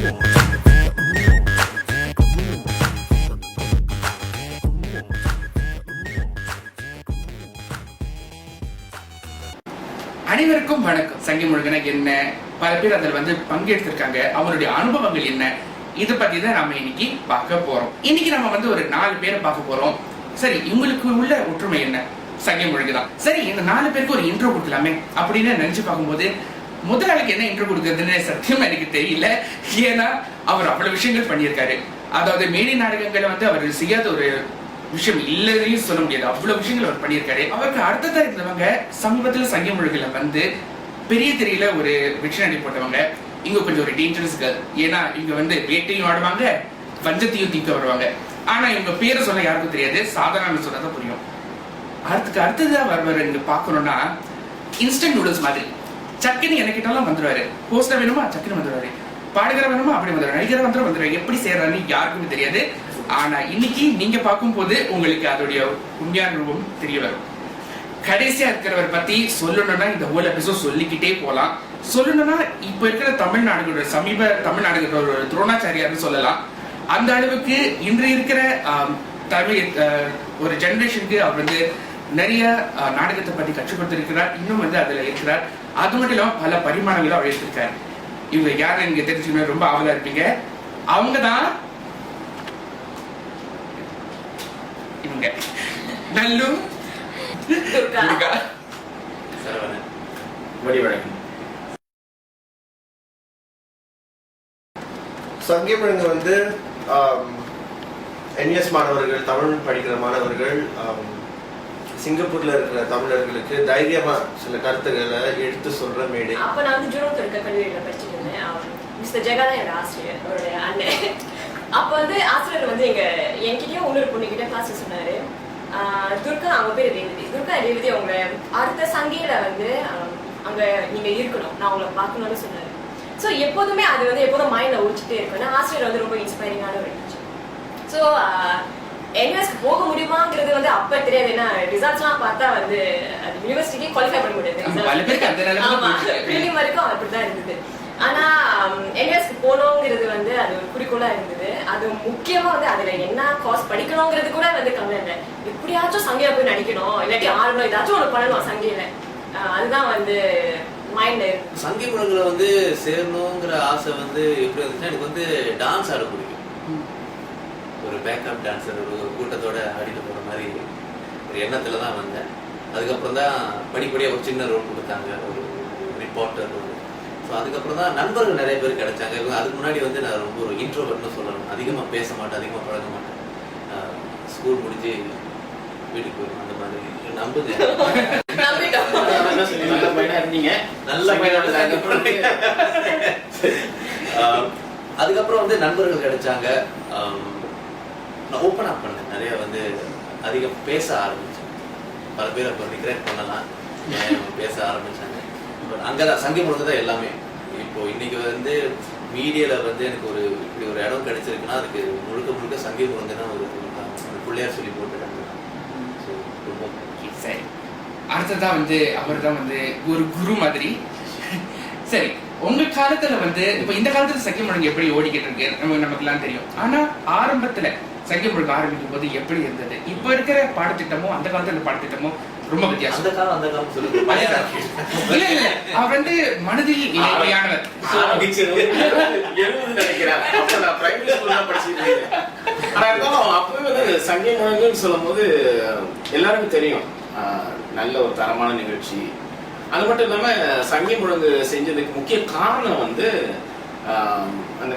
அனைவருக்கும் வணக்கம். சங்கி முழுகன என்ன, பல பேர் அதில் பங்கெடுத்திருக்காங்க. அவருடைய அனுபவங்கள் என்ன, இதை பத்தி தான் நாம இன்னைக்கு பார்க்க போறோம். இன்னைக்கு நம்ம ஒரு 4 பேரை பார்க்க போறோம். சரி, இவங்களுக்கு உள்ள ஒற்றுமை என்ன? சங்கி முழுகுதான். சரி, இந்த 4 பேருக்கு ஒரு இன்ட்ரோ கொடுக்கலாமே அப்படின்னு நினைச்சு பார்க்கும்போது முதல் ஆளுக்கு என்ன இன்ட்ரோ கொடுக்கறதுன்னு சத்தியமா எனக்கு தெரியல. ஏன்னா அவர் அவ்வளவு விஷயங்கள் பண்ணியிருக்காரு. அதாவது மேடை நாடகங்களை அவர் செய்யாத ஒரு விஷயம் இல்லைன்னு சொல்ல முடியாது. அவ்வளவு விஷயங்கள் அவர் பண்ணியிருக்காரு. அவருக்கு அடுத்ததா இருந்தவங்க சமீபத்துல சங்கி முழுகுல பெரிய திரையில ஒரு வெற்றி நடை போட்டவங்க. இங்க கொஞ்சம் ஒரு டேஞ்சரஸ் கேர்ள். ஏன்னா இங்க வேட்டையும் ஆடுவாங்க, வஞ்சத்தையும் தீக்க வருவாங்க. ஆனா இவங்க பேரை சொல்ல யாருக்கும் தெரியாது, சாதாரண சொன்னதான் புரியும். அடுத்ததா வருவாரு இங்க பாக்கணும்னா இன்ஸ்டன்ட் நூடுல்ஸ் மாதிரி சக்குன்னு எனக்கிட்டாலும் வந்துருவாரு. போஸ்டர் வேணுமா சக்குன்னு வந்துருவாரு, பாடுகிற வேணுமா அப்படி வந்துடுவாரு, நடிகர வந்துருவாரு. எப்படி செய்யறாருன்னு யாருக்குமே தெரியாது. ஆனா இன்னைக்கு நீங்க பார்க்கும் போது உங்களுக்கு அதோடைய உண்மையான ரூபம் தெரிய வரும். கடைசியா இருக்கிறவர் பத்தி சொல்லணும்னா இந்த ஹோல் எபிசோட் சொல்லிக்கிட்டே போலாம். சொல்லணும்னா இப்ப இருக்கிற தமிழ்நாடுகளோட சமீப தமிழ்நாடுகளோட ஒரு துரோணாச்சாரியார்னு சொல்லலாம். அந்த அளவுக்கு இன்று இருக்கிற தமிழ் ஒரு ஜெனரேஷனுக்கு அவர் நிறைய நாடகத்தை பத்தி கற்றுக் கொடுத்திருக்கிறார். இன்னும் அதுல இருக்கிறார். அது மட்டும் இல்லாம பல பரிமாணங்களும் அவர் எடுத்திருக்காரு. இவங்க யாரு நீங்க தெரிஞ்சுக்கணும் ரொம்ப ஆவலா இருப்பீங்க. அவங்கதான் இவங்க நல்லூர் சங்கி முழுங்கு என்எஸ் மாணவர்கள், தமிழ் படிக்கிற மாணவர்கள், சிங்கப்பூர்ல இருக்கிற தமிழர்களுக்கு தைரியமா சில கருத்துக்களை எடுத்து சொல்ற மேடை. அப்ப நான் ஜூரோத் இருக்க கல்லூரியில படிச்சுட்டு இருந்தேன். மிஸ்டர் ஜெகாதான் என்னோட ஆசிரியர், அவருடைய அண்ணன். அப்ப ஆசிரியர் என்கிட்டயும் இன்னொரு பொண்ணுகிட்ட கிளாஸ் சொன்னாரு. துர்கா, அவங்க பேரு ரேவதி. துர்கா ரேவதி, அவங்க அடுத்த சங்கையில அங்க நீங்க இருக்கணும், நான் உங்களை பார்க்கணும்னு சொன்னாரு. ஸோ எப்போதுமே அது எப்போதும் மைண்ட்ல ஓடிச்சுட்டே இருக்கும். ஆசிரியர் ரொம்ப இன்ஸ்பைரிங்கான ஒரு இருந்துச்சு. ஸோ என்எஸ்க்கு போக முடியுமாங்கிறது அப்ப தெரியாது. ஏன்னா ரிசல்ட்ஸ் எல்லாம் பார்த்தா அது யூனிவர்சிட்டிக்கே குவாலிஃபை பண்ண முடியாது. ஆமா, பிலிம் வரைக்கும் அப்படிதான் இருந்தது. ஆனா என்எஸ்க்கு போனோங்கிறது அது ஒரு குறிக்கோளா இருந்தது. அது முக்கியமா அதுல என்ன கோர்ஸ் படிக்கணுங்கிறது கூட கவலை இல்லை. எப்படியாச்சும் சங்கையில போய் நடிக்கணும், இல்லாட்டி ஆடணும், ஏதாச்சும் ஒண்ணு பண்ணணும் சங்கையில. அதுதான் மைண்ட்ல இருக்கு. சங்கி முழுங்குல சேரணுங்கிற ஆசை எப்படி இருந்துச்சுன்னா, எனக்கு டான்ஸ் ஆட பிடிக்கும். ஒரு பேக்கப் டான்ஸர், ஒரு கூட்டத்தோட ஆடிட்டு போற மாதிரி ஒரு எண்ணத்துல தான் வந்தேன். அதுக்கப்புறம் தான் படிப்படியாக ஒரு சின்ன ரோல் கொடுத்தாங்க, ஒரு ரிப்போர்ட்டர் ரோல். ஸோ அதுக்கப்புறம் தான் நண்பர்கள் நிறைய பேர் கிடைச்சாங்க. அதுக்கு முன்னாடி நான் ரொம்ப ஒரு இன்ட்ரோவர்ட்னு சொல்லணும். அதிகமாக பேச மாட்டேன், அதிகமாக பழக மாட்டேன். ஸ்கூல் முடிஞ்சு வீட்டுக்கு போயிடும் அந்த மாதிரி நம்புங்க. நல்ல அதுக்கப்புறம் நண்பர்கள் கிடைச்சாங்க. நான் ஓப்பன் அப் பண்ணேன், நிறைய அதிகம் பேச ஆரம்பிச்சேன். பல பேர் அப்போ ரிக்ரெட் பண்ணலாம், பேச ஆரம்பிச்சாங்க. அங்கதான் சங்கி முழுக்க தான் எல்லாமே. இப்போ இன்னைக்கு மீடியால எனக்கு இப்படி ஒரு இடம் கிடைச்சிருக்குன்னா அதுக்கு முழுக்க முழுக்க சங்கி முழுக்க தான் ஒரு பிள்ளையார் சொல்லி போட்டுருக்காங்க. சரி, அடுத்ததான் அவர் தான் ஒரு குரு மாதிரி. சரி, உங்க காலத்துல இப்ப இந்த காலத்துல சங்கி முழுங்கு எப்படி ஓடிக்கிட்டு இருக்கு நமக்கு எல்லாம் தெரியும். ஆனா ஆரம்பத்துல சங்கி முழுக்க ஆரம்பிக்கும் போது எப்படி இருந்தது? இப்ப இருக்கிற பாடத்திட்டமும் அந்த காலத்துல பாடத்திட்டமும் ரொம்ப வித்தியாசம். அவர் மனதில் இளைஞானவர். அப்பவே சங்கி முழங்குன்னு சொல்லும் போது எல்லாருக்கும் தெரியும், நல்ல ஒரு தரமான நிகழ்ச்சி. அது மட்டும் இல்லாம சங்கி முழங்கு செஞ்சதுக்கு முக்கிய காரணம் அந்த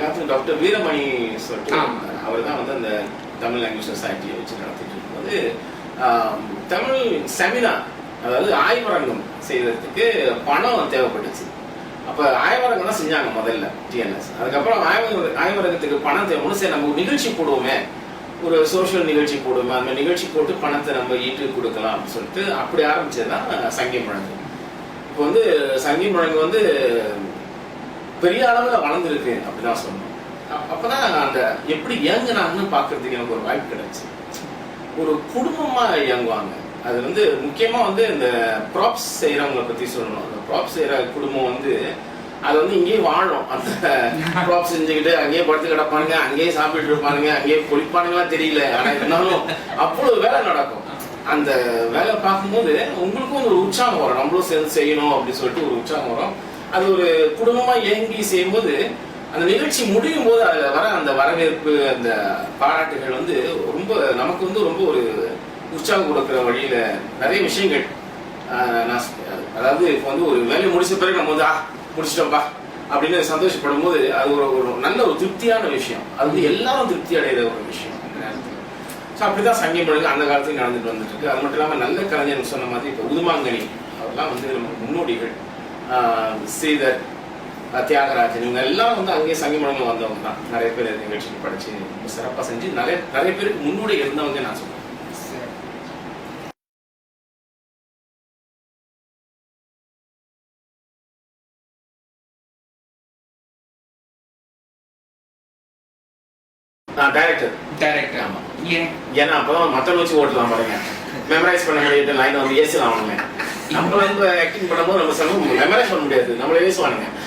காலத்துல டாக்டர் வீரமணி சொல்லிட்டு அவர் தான் அந்த தமிழ் லாங்குவேஜ் சொசைட்டியை வச்சு நடத்திட்டு இருக்கும்போது தமிழ் செமினார், அதாவது ஆய்வரங்கம் செய்யறதுக்கு பணம் தேவைப்பட்டுச்சு. அப்ப ஆய்வரங்கம் தான் செஞ்சாங்க முதல்ல டிஎன்எஸ். அதுக்கப்புறம் ஆய்வரங்கத்துக்கு பணம் தேவைப்படும். சரி, நம்ம நிகழ்ச்சி போடுவோமே, ஒரு சோசியல் நிகழ்ச்சி போடுவோமே, அந்த நிகழ்ச்சி போட்டு பணத்தை நம்ம ஈட்டு கொடுக்கலாம் அப்படின்னு சொல்லிட்டு அப்படி ஆரம்பிச்சதுதான் சங்கி முழங்கு. இப்போ சங்கி முழங்கு பெரிய அளவுல வளர்ந்துருக்கு அப்படிதான் சொல்லணும். அப்பதான் அந்த எப்படி இயங்குனாங்கன்னு பாக்குறதுக்கு எனக்கு ஒரு வாய்ப்பு கிடைச்சு. ஒரு குடும்பமா இயங்குவாங்க. அது முக்கியமா இந்த ப்ராப்ஸ் செய்யறவங்களை பத்தி சொல்லணும். அந்த ப்ராப்ஸ் செய்யற குடும்பம் அது வந்து இங்கேயே வாழும். அந்த ப்ராப் செஞ்சுக்கிட்டு அங்கேயே படுத்து கிடப்பானுங்க, அங்கேயே சாப்பிட்டு இருப்பானுங்க, அங்கேயே குளிப்பானுங்களா தெரியல. ஆனா இருந்தாலும் அவ்வளவு வேலை நடக்கும். அந்த வேலை பார்க்கும்போது உங்களுக்கும் ஒரு உற்சாகம் வரும், நம்மளும் சேர்ந்து செய்யணும் அப்படின்னு சொல்லிட்டு ஒரு உற்சாகம் வரும். அது ஒரு குடும்பமா இயங்கி செய்யும்போது அந்த நிகழ்ச்சி முடியும் போது அதுல வர அந்த வரவேற்பு, அந்த பாராட்டுகள் வந்து ரொம்ப நமக்கு வந்து ரொம்ப ஒரு உற்சாகம் கொடுக்குற வழியில நிறைய விஷயங்கள். அதாவது இப்போ வந்து ஒரு வேலையை முடிச்ச பிறகு நம்ம வந்து முடிச்சிட்டோம்பா அப்படின்னு சந்தோஷப்படும் போது அது ஒரு நல்ல ஒரு திருப்தியான விஷயம். அது வந்து எல்லாரும் திருப்தி அடைகிற ஒரு விஷயம் அந்த நேரத்தில். ஸோ அப்படிதான் சங்கி முழங்கு அந்த காலத்துக்கு நடந்துட்டு வந்துட்டு இருக்கு. அது மட்டும் இல்லாமல் நல்ல கலைஞர் சொன்ன மாதிரி இப்போ உதுமாங்கனி அவர்லாம் வந்து நமக்கு முன்னோடிகள். ஸ்ரீதர், தியாகராஜன், இவங்க எல்லாம் வந்து அங்கேயே சங்கி முழங்கு வந்தவங்க தான். நிறைய பேர் நிகழ்ச்சிக்கு படிச்சு சிறப்பாக செஞ்சு நிறைய பேருக்கு முன்னோடி இருந்தவங்க நான் சொல்றேன். டைரக்டர். ஆமா. ஏன்? ஏன்னா அப்பதான் மத்தவங்க வச்சு ஓட்டலாம் பாருங்க, மெமரைஸ் பண்ண முடியாது, லைன் வந்து ஏசலாம் அவனுங்க. நம்ம வந்து ஆக்டிங் பண்ணும்போது நம்ம சொல்லுவோம் மெமரைஸ் பண்ண முடியாது, நம்மள ஏசுவானுங்க.